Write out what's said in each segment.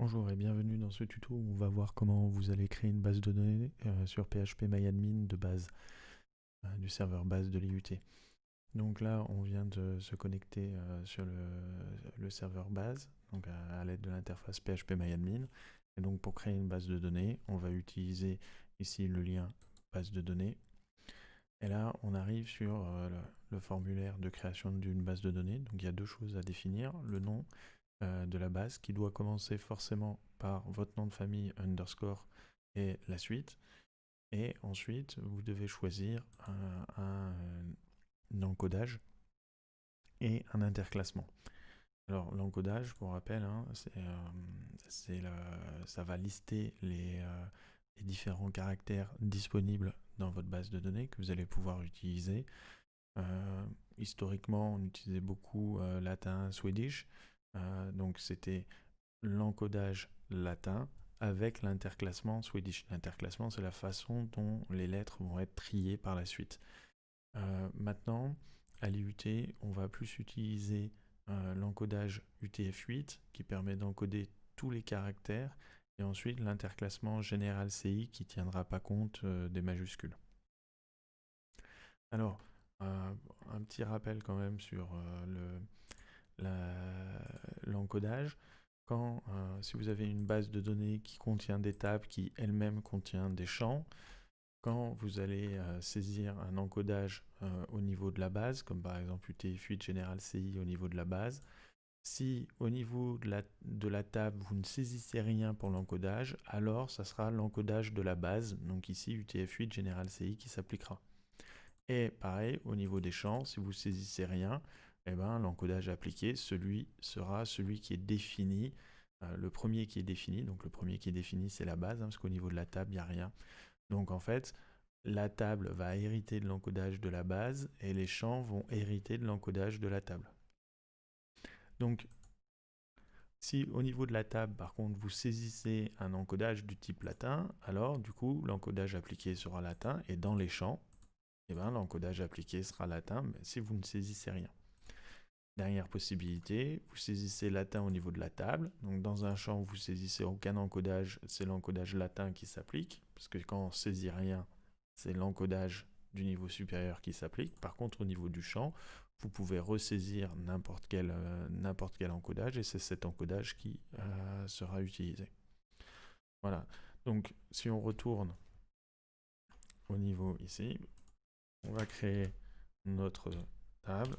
Bonjour et bienvenue dans ce tuto où on va voir comment vous allez créer une base de données sur PHP-MyAdmin de base, du serveur base de l'IUT. Donc là, on vient de se connecter sur le serveur base, donc à l'aide de l'interface PHP-MyAdmin. Et donc pour créer une base de données, on va utiliser ici le lien base de données. Et là, on arrive sur le formulaire de création d'une base de données. Donc il y a deux choses à définir, le nom de la base qui doit commencer forcément par votre nom de famille underscore et la suite. Et ensuite, vous devez choisir un encodage et un interclassement. Alors l'encodage, pour rappel, hein, ça va lister les différents caractères disponibles dans votre base de données que vous allez pouvoir utiliser. Historiquement, on utilisait beaucoup latin, Swedish. Donc c'était l'encodage latin avec l'interclassement Swedish. L'interclassement, c'est la façon dont les lettres vont être triées par la suite. Maintenant, à l'IUT, on va plus utiliser l'encodage UTF-8 qui permet d'encoder tous les caractères et ensuite l'interclassement général CI qui ne tiendra pas compte des majuscules. Alors, un petit rappel quand même sur l'encodage. Si vous avez une base de données qui contient des tables qui elle-même contient des champs, quand vous allez saisir un encodage au niveau de la base, comme par exemple UTF-8 General CI au niveau de la base, si au niveau de la table vous ne saisissez rien pour l'encodage, alors ça sera l'encodage de la base, donc ici UTF-8 General CI qui s'appliquera. Et pareil, au niveau des champs, si vous saisissez rien, eh ben, l'encodage appliqué, sera celui qui est défini, le premier qui est défini. Donc le premier qui est défini, c'est la base, hein, parce qu'au niveau de la table, il n'y a rien. Donc en fait, la table va hériter de l'encodage de la base et les champs vont hériter de l'encodage de la table. Donc si au niveau de la table, par contre, vous saisissez un encodage du type latin, alors du coup, l'encodage appliqué sera latin et dans les champs, eh ben, l'encodage appliqué sera latin, mais si vous ne saisissez rien. Dernière possibilité, vous saisissez latin au niveau de la table. Donc dans un champ, vous saisissez aucun encodage, c'est l'encodage latin qui s'applique, parce que quand on saisit rien, c'est l'encodage du niveau supérieur qui s'applique. Par contre, au niveau du champ, vous pouvez ressaisir n'importe quel encodage, et c'est cet encodage qui sera utilisé. Voilà. Donc si on retourne au niveau ici, on va créer notre table.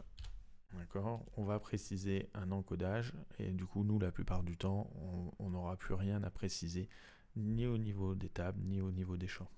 D'accord. On va préciser un encodage et du coup, nous, la plupart du temps, on n'aura plus rien à préciser ni au niveau des tables ni au niveau des champs.